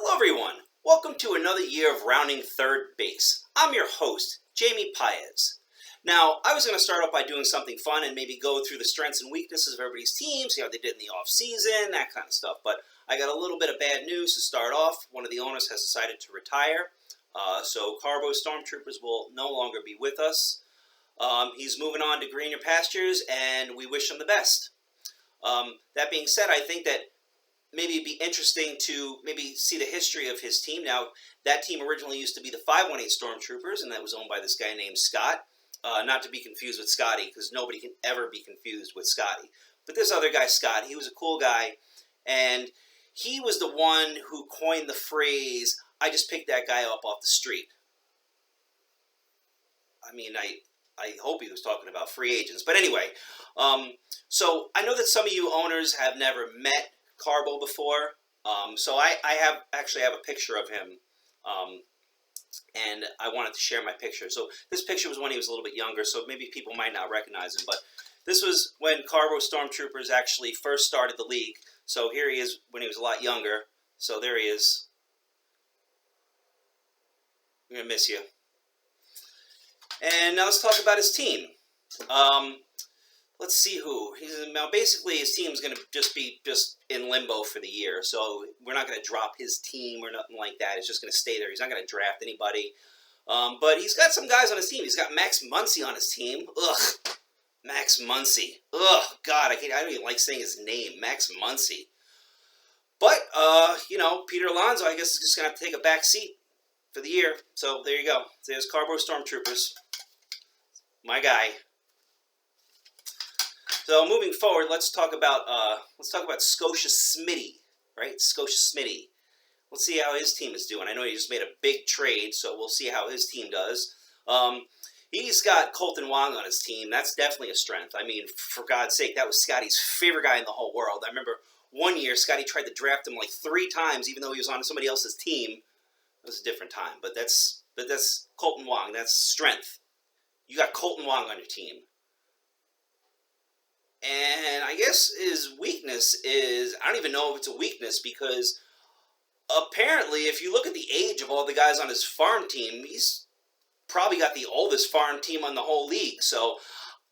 Hello everyone, welcome to another year of rounding third base. I'm your host, Jamie Paez. Now, I was going to start off by doing something fun and maybe go through the strengths and weaknesses of everybody's team, see how they did in the off season, that kind of stuff. But I got a little bit of bad news to start off. One of the owners has decided to retire, so Carbo Stormtroopers will no longer be with us. He's moving on to greener pastures, and we wish him the best. That being said, I think that maybe it'd be interesting to maybe see the history of his team. Now, that team originally used to be the 518 Stormtroopers, and that was owned by this guy named Scott. Not to be confused with Scotty, because nobody can ever be confused with Scotty. But this other guy, Scott, he was a cool guy, and he was the one who coined the phrase, "I just picked that guy up off the street." I mean, I hope he was talking about free agents. But anyway, so I know that some of you owners have never met Carbo before, so I actually have a picture of him, and I wanted to share my picture. So this picture was when he was a little bit younger, so maybe people might not recognize him, but this was when Carbo Stormtroopers actually first started the league. So here he is when he was a lot younger. So there he is. I'm gonna miss you. And now let's talk about his team. Let's see who. Now, basically, his team's going to just be in limbo for the year. So we're not going to drop his team or nothing like that. It's just going to stay there. He's not going to draft anybody. But he's got some guys on his team. He's got Max Muncy on his team. Ugh, Max Muncy. Ugh, God, I don't even like saying his name, Max Muncy. But, Peter Alonso, I guess, is just going to have to take a back seat for the year. So there you go. There's Carbo Stormtroopers. My guy. So moving forward, let's talk about Scotia Smitty, right? Scotia Smitty. Let's see how his team is doing. I know he just made a big trade, so we'll see how his team does. He's got Colton Wong on his team. That's definitely a strength. I mean, for God's sake, that was Scotty's favorite guy in the whole world. I remember one year Scotty tried to draft him like 3 times, even though he was on somebody else's team. It was a different time, but that's Colton Wong. That's strength. You got Colton Wong on your team. And I guess his weakness is, I don't even know if it's a weakness, because apparently if you look at the age of all the guys on his farm team, he's probably got the oldest farm team on the whole league. So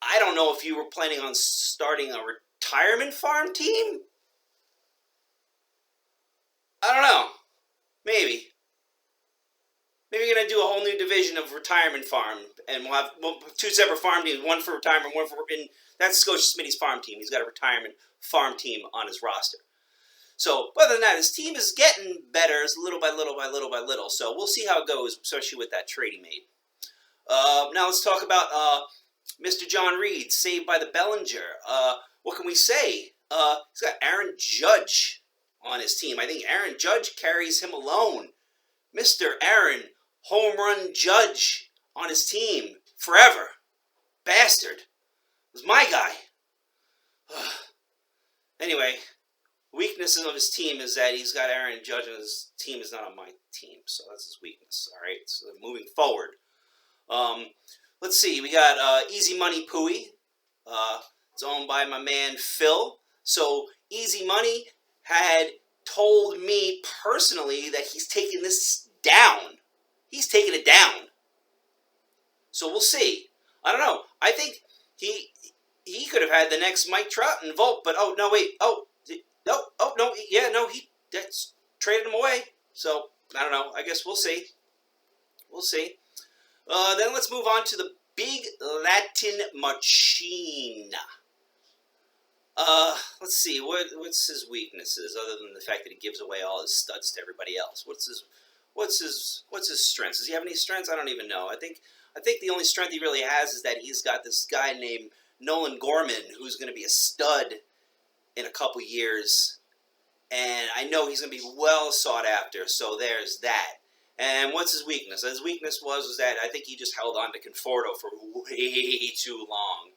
I don't know if you were planning on starting a retirement farm team. I don't know. Maybe. Maybe you're going to do a whole new division of retirement farm, and we'll have 2 separate farm teams, one for retirement, one for... That's Scotia Smitty's farm team. He's got a retirement farm team on his roster. So, other than that, his team is getting better little by little by little by little. So, we'll see how it goes, especially with that trade he made. Now, let's talk about Mr. John Reed, saved by the Bellinger. What can we say? He's got Aaron Judge on his team. I think Aaron Judge carries him alone. Mr. Aaron Home Run Judge on his team forever. Bastard. Was my guy. Anyway, weaknesses of his team is that he's got Aaron Judge and his team is not on my team. So that's his weakness. All right, so moving forward. Let's see. We got Easy Money Pooey. It's owned by my man Phil. So Easy Money had told me personally that he's taking this down. He's taking it down. So we'll see. I don't know. I think he could have had the next Mike Trout and Volpe, but he traded him away. So I don't know. I guess we'll see. We'll see. Then let's move on to the Big Latin Machine. Let's see. What's his weaknesses other than the fact that he gives away all his studs to everybody else? What's his strengths? Does he have any strengths? I don't even know. I think the only strength he really has is that he's got this guy named Nolan Gorman who's going to be a stud in a couple years, and I know he's going to be well sought after. So there's that. And what's his weakness? His weakness was that I think he just held on to Conforto for way too long.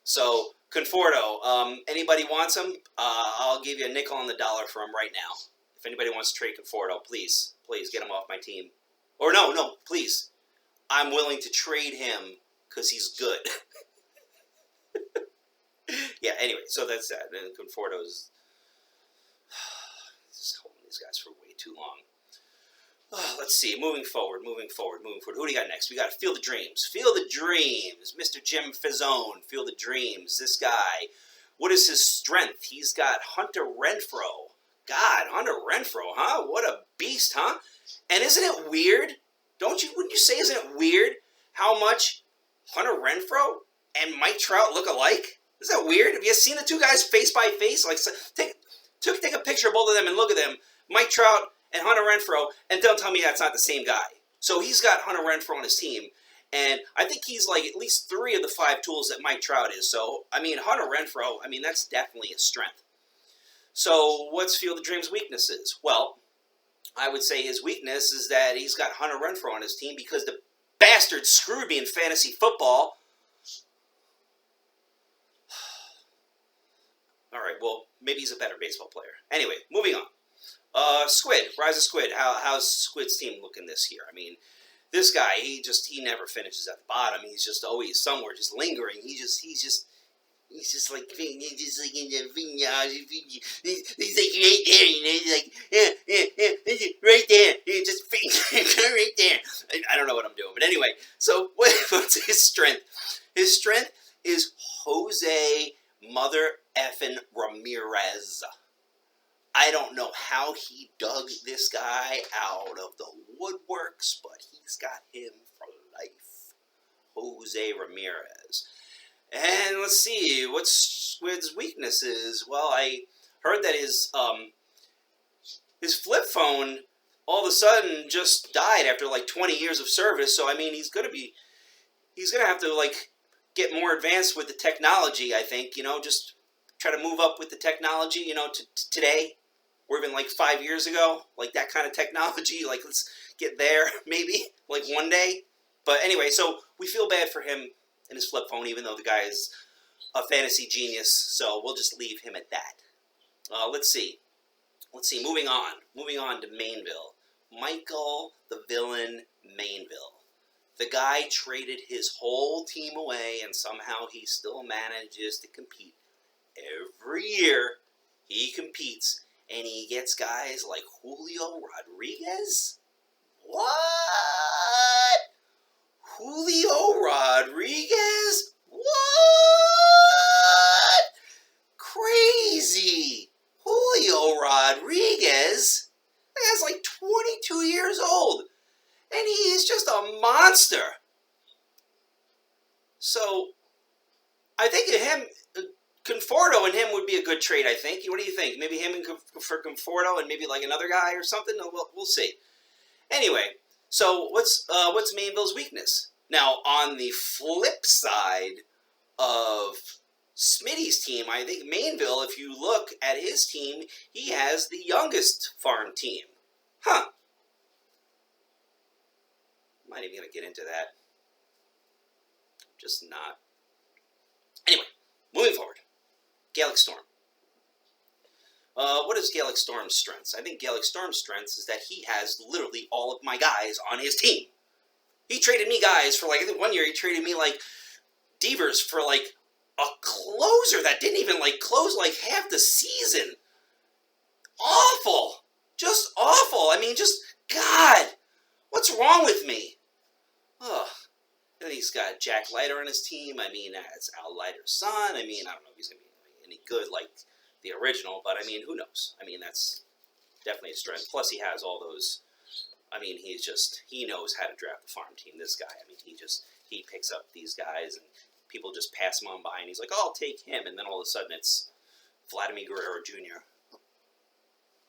So Conforto, anybody wants him? I'll give you a nickel on the dollar for him right now. If anybody wants to trade Conforto, please get him off my team. Or no, please. I'm willing to trade him because he's good. Yeah, anyway, so that's that. And Conforto's just holding these guys for way too too long. Let's see. Moving forward. Who do you got next? We got Field of Dreams. Field of Dreams. Mr. Jim Fizzone. Field of Dreams. This guy. What is his strength? He's got Hunter Renfrow. God, Hunter Renfrow, huh? What a beast, huh? And isn't it weird? Wouldn't you say, isn't it weird how much Hunter Renfrow and Mike Trout look alike? Isn't that weird? Have you seen the two guys face by face? Like, take a picture of both of them and look at them. Mike Trout and Hunter Renfrow, and don't tell me that's not the same guy. So he's got Hunter Renfrow on his team, and I think he's like at least 3 of the 5 tools that Mike Trout is. So, I mean, Hunter Renfrow, I mean, that's definitely a strength. So what's Field of Dreams' weaknesses? Well, I would say his weakness is that he's got Hunter Renfrow on his team because the bastard screwed me in fantasy football. All right, well, maybe he's a better baseball player. Anyway, moving on. Squid, Rise of Squid. How's Squid's team looking this year? I mean, this guy, he never finishes at the bottom. He's just always somewhere, just lingering. He's just like in the vineyard. He's like right there, you know. He's like, yeah, right there. He's just right there. I don't know what I'm doing, but anyway. So what's his strength? His strength is Jose Mother Effin Ramirez. I don't know how he dug this guy out of the woodworks, but he's got him for life. Jose Ramirez. And let's see, what's Squid's weaknesses? Well, I heard that his flip phone all of a sudden just died after like 20 years of service. So I mean, he's gonna have to like get more advanced with the technology. I think, you know, just try to move up with the technology, you know, to today, or even like 5 years ago, like that kind of technology. Like, let's get there maybe like one day. But anyway, so we feel bad for him and his flip phone, even though the guy is a fantasy genius. So we'll just leave him at that. Let's see. Moving on to Mainville. Michael the Villain Mainville. The guy traded his whole team away, and somehow he still manages to compete. Every year, he competes, and he gets guys like Julio Rodriguez? What? Julio Rodriguez? What? Crazy. Julio Rodriguez? That guy's like 22 years old, and he's just a monster. So, I think him, Conforto and him would be a good trade, I think. What do you think? Maybe him for Conforto and maybe like another guy or something? We'll see. Anyway, so what's Mainville's weakness? Now, on the flip side of Smitty's team, I think Mainville, if you look at his team, he has the youngest farm team. Huh. I'm not even going to get into that. Just not. Anyway, moving forward. Gallic Storm. What is Gallic Storm's strengths? I think Gallic Storm's strengths is that he has literally all of my guys on his team. He traded me guys for like, I think one year he traded me like Devers for like a closer that didn't even like close like half the season. Awful. Just awful. I mean, just, God, what's wrong with me? Ugh. And he's got Jack Leiter on his team. I mean, it's Al Leiter's son. I mean, I don't know if he's going to be any good like the original, but I mean, who knows? I mean, that's definitely a strength. Plus, he has all those, I mean, he knows how to draft the farm team, this guy. I mean, he picks up these guys, and people just pass him on by, and he's like, oh, I'll take him, and then all of a sudden it's Vladimir Guerrero Jr.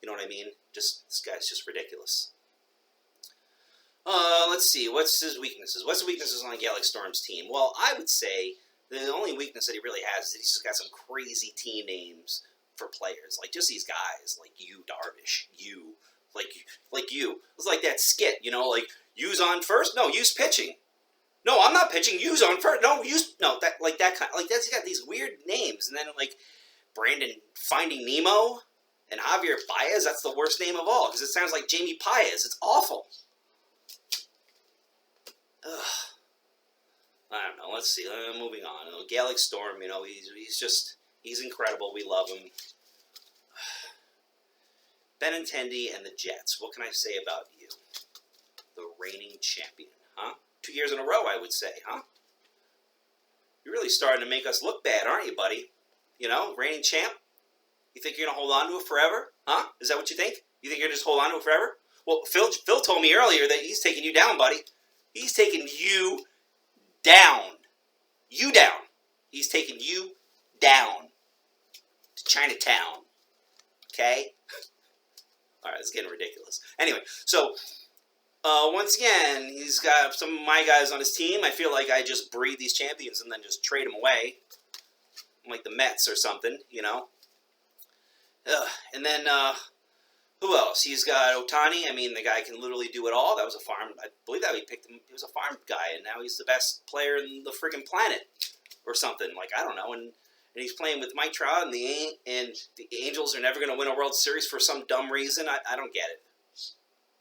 You know what I mean? This guy's just ridiculous. Let's see, what's his weaknesses? What's the weaknesses on Gallic Storm's team? Well, I would say the only weakness that he really has is that he's just got some crazy team names for players. Like, just these guys, like you, Darvish, you, like you. It's like that skit, you know, like, you's on first? No, you's pitching. No, I'm not pitching, you's on first. No, that kind, like, he's got these weird names. And then, like, Brandon Finding Nemo and Javier Baez, that's the worst name of all, because it sounds like Jamie Paez. It's awful. Ugh. I don't know. Let's see. Moving on. Gallic Storm, you know, he's incredible. We love him. Benintendi and the Jets. What can I say about you? The reigning champion, huh? 2 years in a row, I would say, huh? You're really starting to make us look bad, aren't you, buddy? You know, reigning champ? You think you're going to hold on to it forever? Huh? Is that what you think? You think you're going to just hold on to it forever? Well, Phil told me earlier that he's taking you down, buddy. He's taking you down. You down. He's taking you down to Chinatown. Okay? All right, it's getting ridiculous. Anyway, so once again, he's got some of my guys on his team. I feel like I just breed these champions and then just trade them away. Like the Mets or something, you know. And then, who else? He's got Ohtani. I mean, the guy can literally do it all. That was a farm. I believe that we picked him. He was a farm guy, and now he's the best player in the friggin' planet or something. Like, I don't know. And he's playing with Mike Trout, and the Angels are never going to win a World Series for some dumb reason. I don't get it.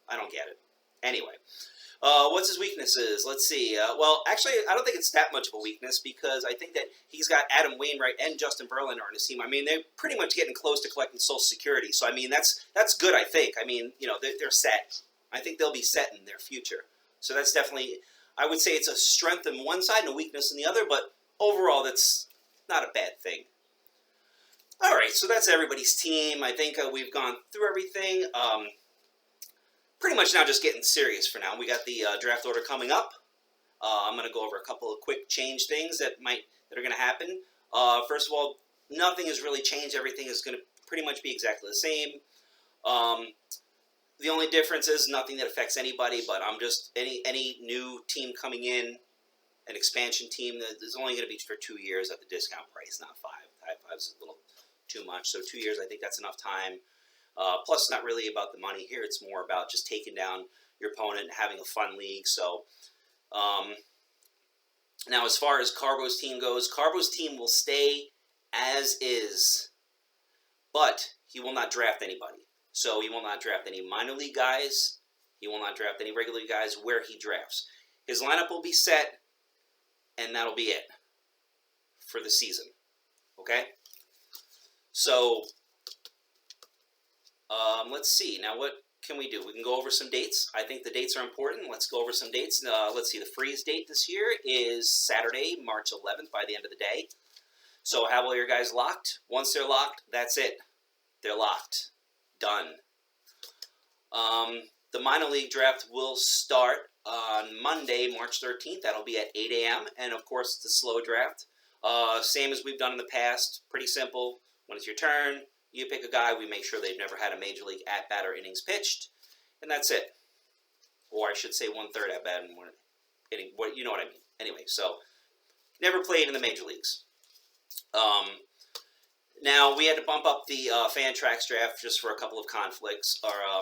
I don't get it. Anyway, what's his weaknesses? Let's see. Well, actually, I don't think it's that much of a weakness because I think that he's got Adam Wainwright and Justin Verlander on his team. I mean, they're pretty much getting close to collecting Social Security. So, I mean, that's good, I think. I mean, you know, they're set. I think they'll be set in their future. So that's definitely, I would say it's a strength on one side and a weakness on the other, but overall, that's not a bad thing. All right, so that's everybody's team. I think we've gone through everything. Pretty much now just getting serious for now. We got the draft order coming up. I'm going to go over a couple of quick change things that are going to happen. First of all, nothing has really changed. Everything is going to pretty much be exactly the same. The only difference is nothing that affects anybody, but I'm just any new team coming in, an expansion team that is only going to be for 2 years at the discount price, not 5. 5 is a little too much. So 2 years, I think that's enough time. Plus, it's not really about the money here. It's more about just taking down your opponent and having a fun league. So, now as far as Carbo's team goes, Carbo's team will stay as is, but he will not draft anybody. So he will not draft any minor league guys. He will not draft any regular league guys where he drafts. His lineup will be set, and that'll be it for the season. Okay? So, let's see. Now, what can we do? We can go over some dates. I think the dates are important. Let's go over some dates. Let's see. The freeze date this year is Saturday, March 11th by the end of the day. So have all your guys locked. Once they're locked, that's it. They're locked. Done. The minor league draft will start on Monday, March 13th. That'll be at 8 a.m. And, of course, it's a slow draft. Same as we've done in the past. Pretty simple. When it's your turn, you pick a guy. We make sure they've never had a major league at-bat or innings pitched. And that's it. Or I should say 1/3 at-bat and 1 inning. You know what I mean. Anyway, so never played in the major leagues. Now, we had to bump up the Fantrax draft just for a couple of conflicts.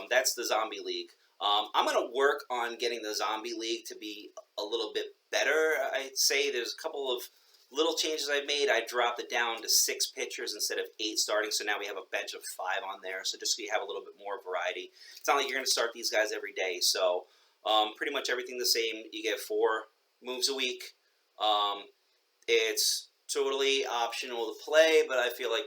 That's the Zombie League. I'm going to work on getting the Zombie League to be a little bit better. I'd say there's a couple of little changes I've made. I dropped it down to 6 pitchers instead of 8 starting, so now we have a bench of 5 on there. So just so you have a little bit more variety. It's not like you're going to start these guys every day. So pretty much everything the same. You get 4 moves a week. It's totally optional to play, but I feel like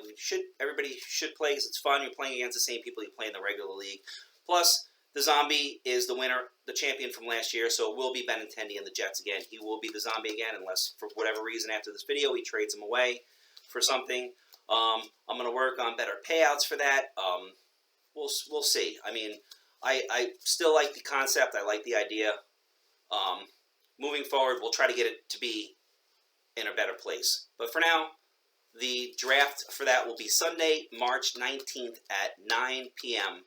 everybody should play because it's fun. You're playing against the same people you play in the regular league. Plus, the Zombie is the winner, the champion from last year, so it will be Benintendi and the Jets again. He will be the Zombie again, unless for whatever reason after this video he trades him away for something. I'm going to work on better payouts for that. We'll see. I mean, I still like the concept. I like the idea. Moving forward, we'll try to get it to be in a better place. But for now, the draft for that will be Sunday, March 19th at 9 p.m.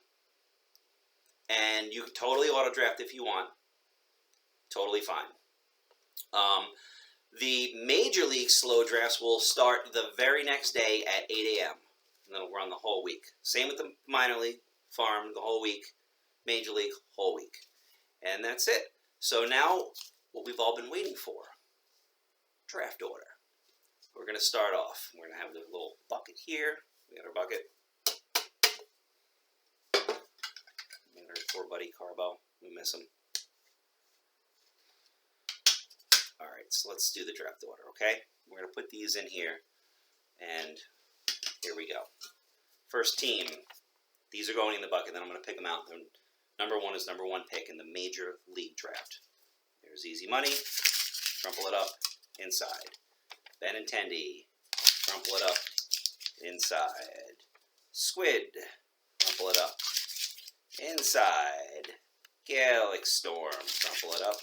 And you can totally auto-draft if you want. Totally fine. The Major League slow drafts will start the very next day at 8 a.m. And then it'll run the whole week. Same with the Minor League Farm, the whole week. Major League, whole week. And that's it. So now, what we've all been waiting for. Draft order. We're going to start off. We're going to have the little bucket here. We got our bucket. Our poor buddy Carbo. We miss him. Alright, so let's do the draft order, okay? We're going to put these in here. And here we go. First team. These are going in the bucket. Then I'm going to pick them out. And number 1 is number 1 pick in the Major League Draft. There's easy money. Crumple it up inside. Benintendi. Crumple it up inside. Squid. Crumple it up inside. Gallic Storm. Crumple it up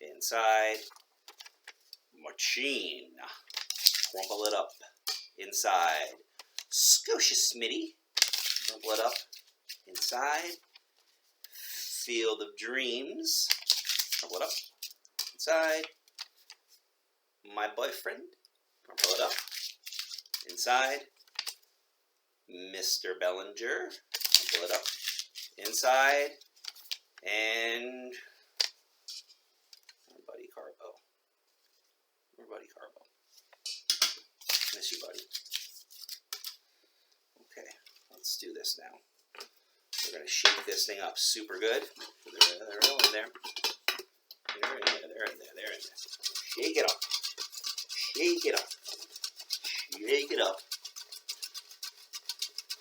inside. Machine. Crumple it up inside. Scotia Smitty. Crumple it up inside. Field of Dreams. Crumple it up inside. My Boyfriend. Crumple it up inside. Mr. Bellinger. Crumple it up inside. And my buddy Carbo. Miss you, buddy. Okay, let's do this now. We're going to shake this thing up super good. They're all in there. They're in there. Shake it up. Shake it up. Shake it up.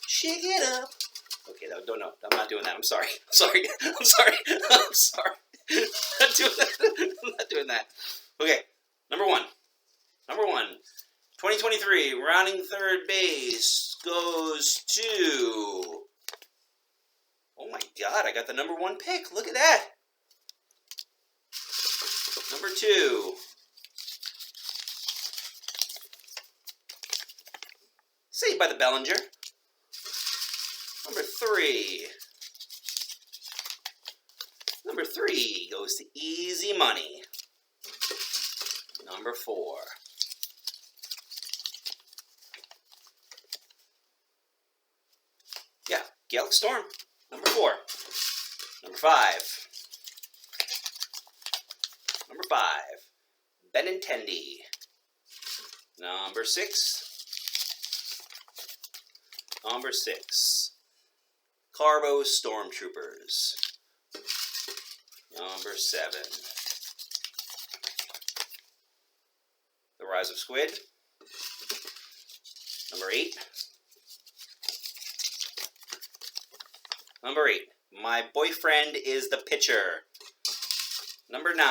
Shake it up. Okay, no, I'm not doing that. I'm sorry. I'm sorry. I'm not doing that. Okay, number one. 2023, rounding third base goes to... Oh my God, I got the number 1 pick. Look at that. Number 2. Saved by the Bellinger. Number 3. Number 3 goes to Easy Money. Number 4. Yeah, Gallic Storm. Number 4. Number 5. Number 5. Benintendi. Number 6. Number 6. Carbo Stormtroopers. Number 7. The Rise of Squid. Number 8. Number 8. My Boyfriend is the Pitcher. Number 9.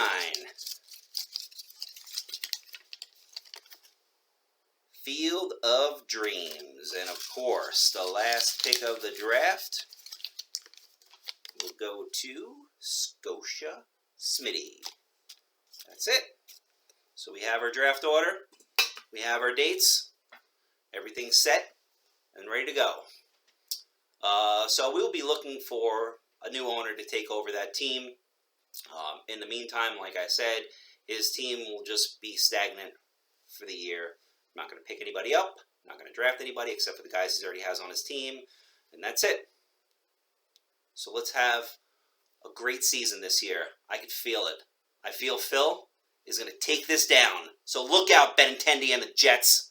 Field of Dreams. And of course, the last pick of the draft will go to Scotia Smitty. That's it. So we have our draft order. We have our dates. Everything's set and ready to go. So we'll be looking for a new owner to take over that team. In the meantime, like I said, his team will just be stagnant for the year. I'm not going to pick anybody up. I'm not going to draft anybody except for the guys he already has on his team. And that's it. So let's have a great season this year. I can feel it. I feel Phil is going to take this down. So look out, Benintendi and the Jets.